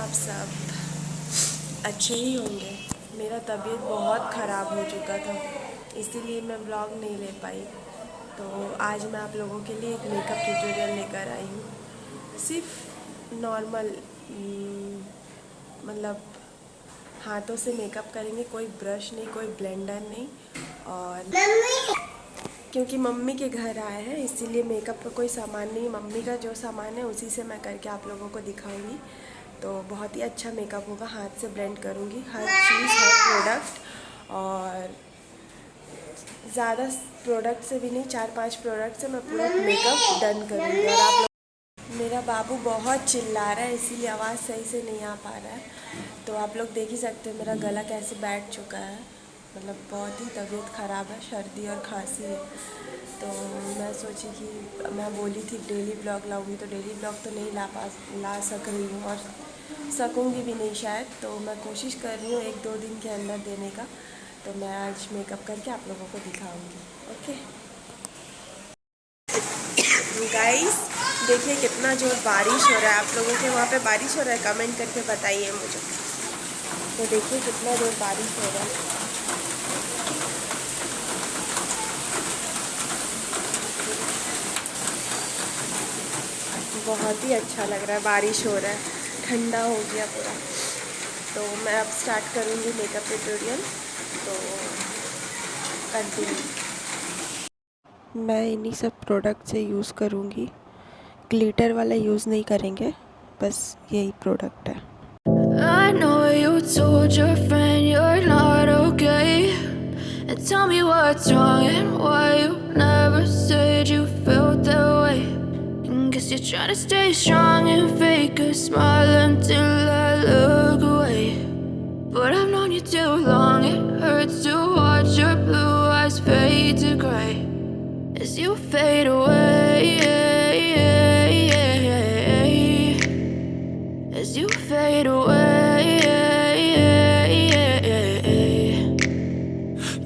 आप सब अच्छे ही होंगे। मेरा तबीयत बहुत ख़राब हो चुका था, इसीलिए मैं ब्लॉग नहीं ले पाई। तो आज मैं आप लोगों के लिए एक मेकअप ट्यूटोरियल लेकर आई हूँ। सिर्फ नॉर्मल मतलब हाथों से मेकअप करेंगे, कोई ब्रश नहीं, कोई ब्लेंडर नहीं। और क्योंकि मम्मी के घर आए हैं इसीलिए मेकअप का कोई सामान नहीं, मम्मी का जो सामान है उसी से मैं करके आप लोगों को दिखाऊंगी। तो बहुत ही अच्छा मेकअप होगा, हाथ से ब्लेंड करूंगी हर चीज़, हर प्रोडक्ट। और ज़्यादा प्रोडक्ट से भी नहीं, 4-5 प्रोडक्ट से मैं पूरा मेकअप डन करूँगी। और आप लोग, मेरा बाबू बहुत चिल्ला रहा है इसीलिए आवाज़ सही से नहीं आ पा रहा है। तो आप लोग देख ही सकते हैं मेरा गला कैसे बैठ चुका है, मतलब बहुत ही तबीयत ख़राब है, सर्दी और खांसी है। तो मैं सोची कि मैं बोली थी डेली ब्लॉग लाऊंगी, तो डेली ब्लॉग तो नहीं ला सक रही हूँ और सकूँगी भी नहीं शायद। तो मैं कोशिश कर रही हूँ 1-2 दिन के अंदर देने का। तो मैं आज मेकअप करके आप लोगों को दिखाऊंगी। ओके गाइस, देखिए कितना जोर बारिश हो रहा है। आप लोगों के वहाँ पे बारिश हो रहा है? कमेंट करके बताइए मुझे। तो देखिए कितना जोर बारिश हो रहा है। बहुत ही अच्छा लग रहा है, बारिश हो रहा है, ठंडा हो गया पूरा। तो मैं अब स्टार्ट करूँगी मेकअप ट्यूटोरियल, तो कंटिन्यू। मैं इन्हीं सब प्रोडक्ट से यूज़ करूँगी, ग्लिटर वाला यूज़ नहीं करेंगे, बस यही प्रोडक्ट है। I know you told your friend you're not okay, and tell me what's wrong and why you never said you felt that way. And guess you're trying to stay strong and fake a smile until I look away. But I've known you too long, it hurts to watch your blue eyes fade to gray as you fade away, as you fade away.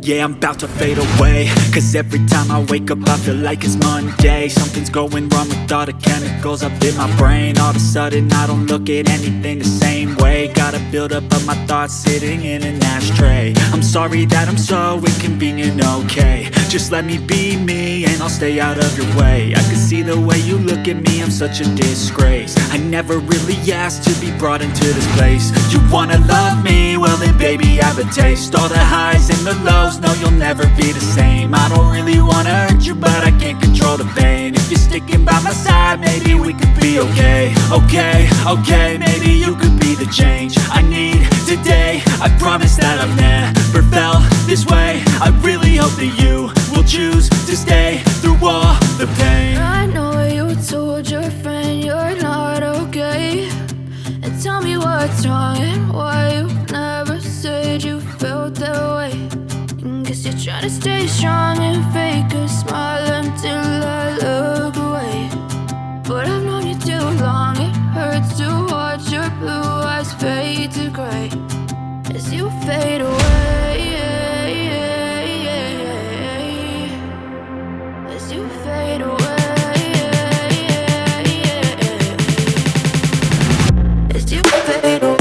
Yeah, I'm about to fade away, cause every time I wake up I feel like it's Monday. Something's going wrong with all the chemicals up in my brain. All of a sudden I don't look at anything the same way. Gotta build up of my thoughts sitting in an ashtray. I'm sorry that I'm so inconvenient, okay. Just let me be me and I'll stay out of your way. I can see the way you look at me, I'm such a disgrace. I never really asked to be brought into this place. You wanna love me? Well then baby I have a taste. All the highs and the lows, no you'll never be the same. I don't really wanna hurt you but I can't control the pain. If you're sticking by my side maybe we could be okay. Okay, maybe you could be the change I need today. I promise that I've never felt this way. I really hope that you will choose to stay through all the pain. I know you told your friend you're not okay, and tell me what's wrong and why you never said you felt that way. And guess you're trying to stay strong and fake a smile until I look away. But I've known you too long, it hurts to watch your blue eyes fade to gray as you fade away, as you fade away. As you fade away.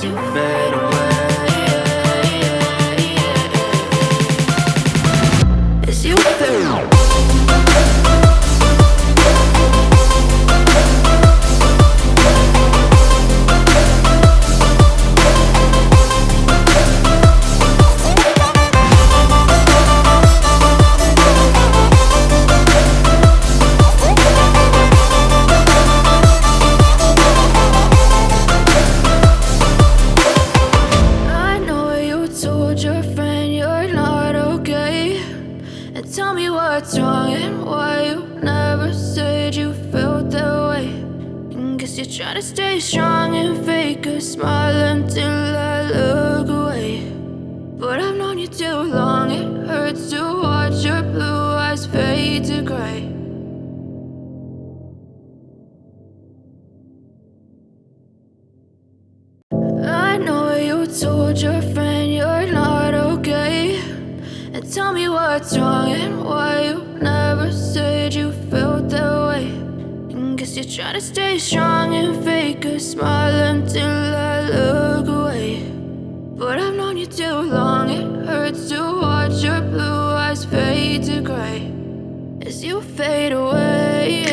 as you fade away. As you fade away. Tell me what's wrong and why you never said you felt that way. And guess you're trying to stay strong and fake a smile until I look away. But I've known you too long, it hurts to watch your blue eyes fade to gray. I know you told your friend you're not okay. And tell me what's wrong and why you never said you felt that way. And guess you're trying to stay strong and fake a smile until I look away. But I've known you too long, it hurts to watch your blue eyes fade to gray. As you fade away,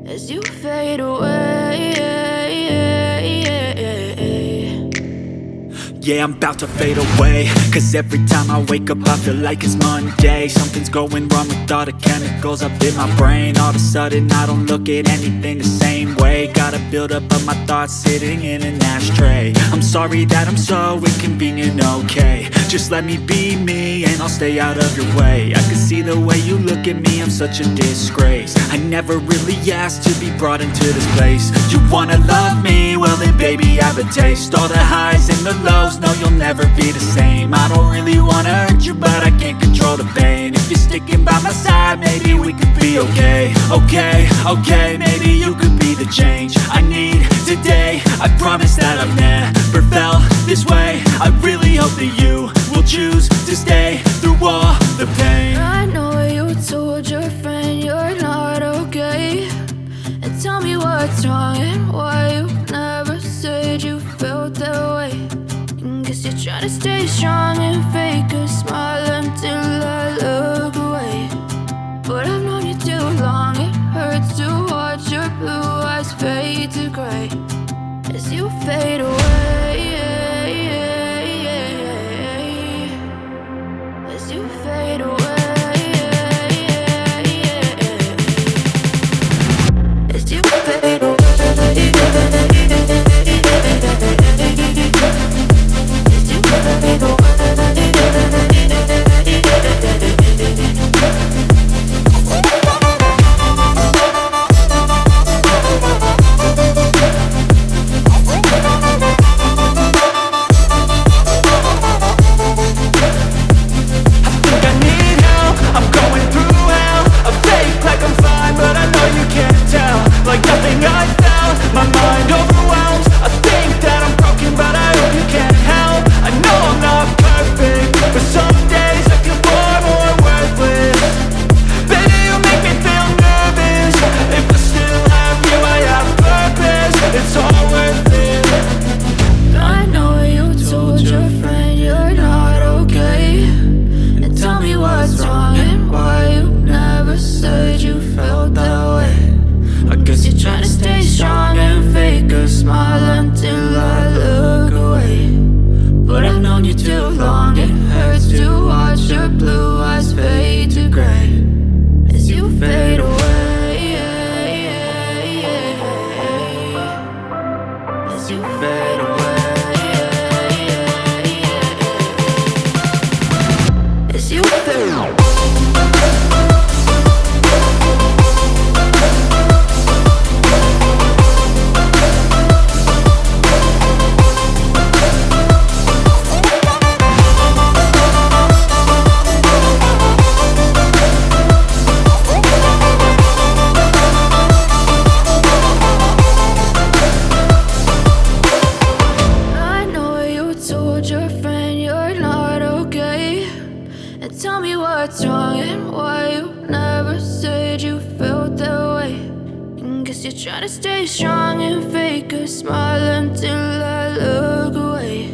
as you fade away. Yeah, I'm about to fade away, cause every time I wake up I feel like it's Monday. Something's going wrong with all the chemicals up in my brain. All of a sudden I don't look at anything the same way. Gotta build up of my thoughts sitting in an ashtray. I'm sorry that I'm so inconvenient, okay. Just let me be me and I'll stay out of your way. I can see the way you look at me, I'm such a disgrace. I never really asked to be brought into this place. You wanna love me? Well then baby I have a taste. All the highs and the lows, no you'll never be the same. I don't really wanna hurt you but I can't control the pain. If you're sticking by my side maybe we could be okay. Okay, maybe you could be the change I need today. I promise that I've never felt this way. I really hope that you will choose to stay through all the pain. I know you told your friend you're not okay. And tell me what's wrong and why you never said you felt that way. And guess you're trying to stay strong and fake a smile until I look away. But I've known you too long, it hurts to watch your blue eyes fade to gray. As you fade away, as you fade away, as you fade away. trying to stay strong and fake a smile until I look away.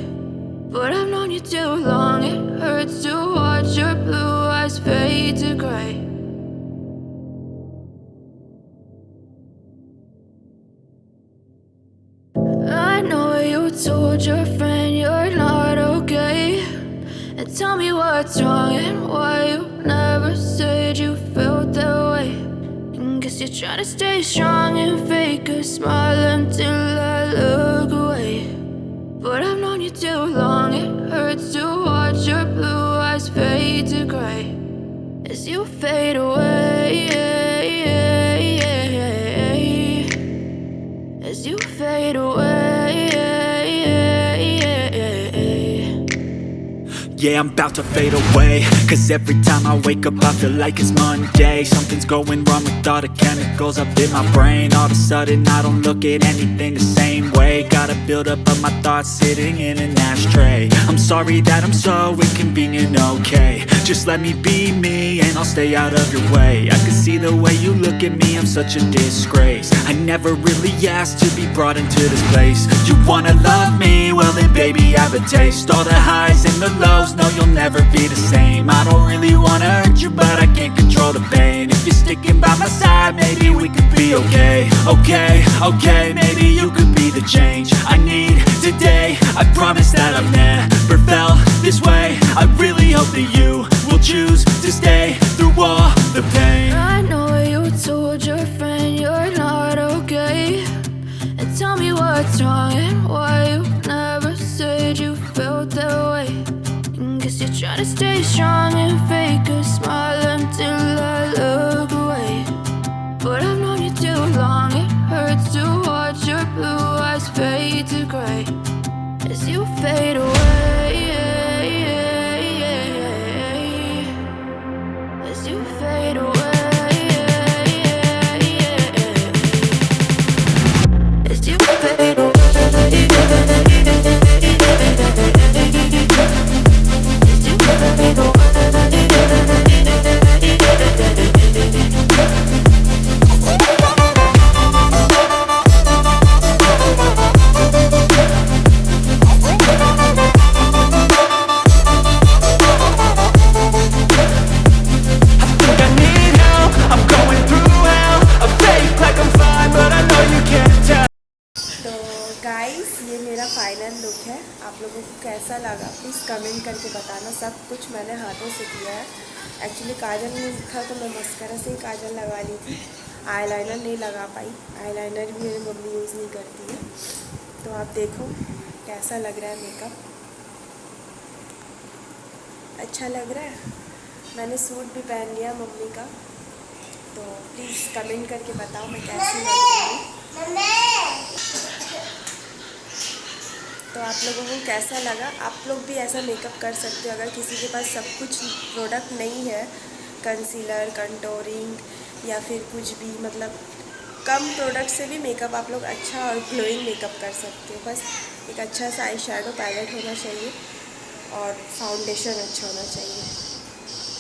But I've known you too long, it hurts to watch your blue eyes fade to gray. I know you told your friend you're not okay, and tell me what's wrong and why you never said you felt that way. And guess you're trying to stay strong and fake a smile until I look away. But I've known you too long, it hurts to watch your blue eyes fade to gray as you fade away, as you fade away. Yeah, I'm about to fade away, cause every time I wake up I feel like it's Monday. Something's going wrong with all the chemicals up in my brain. All of a sudden I don't look at anything the same way. Gotta build up of my thoughts sitting in an ashtray. I'm sorry that I'm so inconvenient, okay. Just let me be me and I'll stay out of your way. I can see the way you look at me, I'm such a disgrace. I never really asked to be brought into this place. You wanna love me? Well then baby I have a taste. All the highs and the lows, no you'll never be the same. I don't really wanna hurt you but I can't control the pain. If you're sticking by my side maybe we could be okay. Okay, maybe you could be the change I need today. I promise that I've never felt this way. I really hope that you will choose to stay through all the pain. I know you told your friend you're not okay, and tell me what's wrong and why you never said you felt that way. And guess you're trying to stay strong and fake a smile until I look away. But I've known you too long, it hurts to watch your blue eyes fade to gray as you fade away, as you fade away, as you fade away. Guys ये मेरा final look है। आप लोगों को कैसा लगा please comment करके बताना। सब कुछ मैंने हाथों से किया है। एक्चुअली काजल नहीं था तो मैं मस्करा से ही काजल लगा ली थी। आईलाइनर नहीं लगा पाई। आईलाइनर भी मेरी मम्मी यूज़ नहीं करती है। तो आप देखो कैसा लग रहा है मेकअप। अच्छा लग रहा है। मैंने सूट भी पहन लिया मम्मी का। तो प्लीज़ कमेंट करके बताओ मैं कैसी लग रही हूँ। तो आप लोगों को कैसा लगा? आप लोग भी ऐसा मेकअप कर सकते हो अगर किसी के पास सब कुछ प्रोडक्ट नहीं है, कंसीलर, कंटूरिंग या फिर कुछ भी, मतलब कम प्रोडक्ट से भी मेकअप आप लोग अच्छा और ग्लोइंग मेकअप कर सकते हो। बस एक अच्छा सा आई शैडो पैलेट होना चाहिए और फाउंडेशन अच्छा होना चाहिए।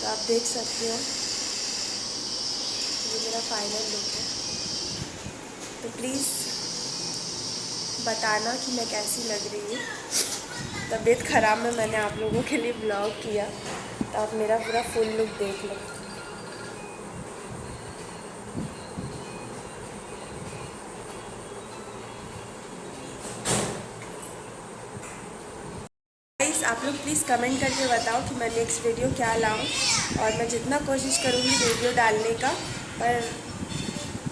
तो आप देख सकते हो ये मेरा फाइनल लुक है। तो प्लीज़ बताना कि मैं कैसी लग रही हूँ। तबीयत ख़राब में मैंने आप लोगों के लिए ब्लॉग किया, तो आप मेरा पूरा फुल लुक देख लो। गाइस आप लोग प्लीज़ कमेंट करके बताओ कि मैं नेक्स्ट वीडियो क्या लाऊं, और मैं जितना कोशिश करूँगी वीडियो डालने का, पर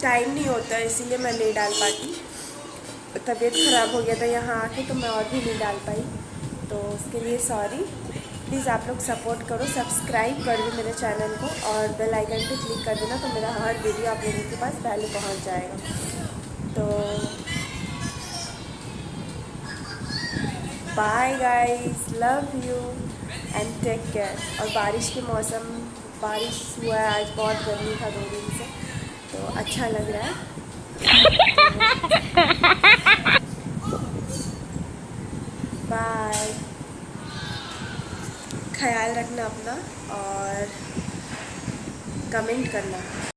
टाइम नहीं होता है इसीलिए मैं नहीं डाल पाती। तबीयत ख़राब हो गया था यहाँ आके, तो मैं और भी नहीं डाल पाई, तो उसके लिए सॉरी। प्लीज़ आप लोग सपोर्ट करो, सब्सक्राइब कर दो मेरे चैनल को और बेल आइकन पे क्लिक कर देना, तो मेरा हर वीडियो आप लोगों के पास पहले पहुँच जाएगा। तो bye guys, love you and take care. और बारिश के मौसम, बारिश हुआ है आज, बहुत गर्मी था 2 दिन से, तो अच्छा लग रहा है। बाय, ख्याल रखना अपना और कमेंट करना।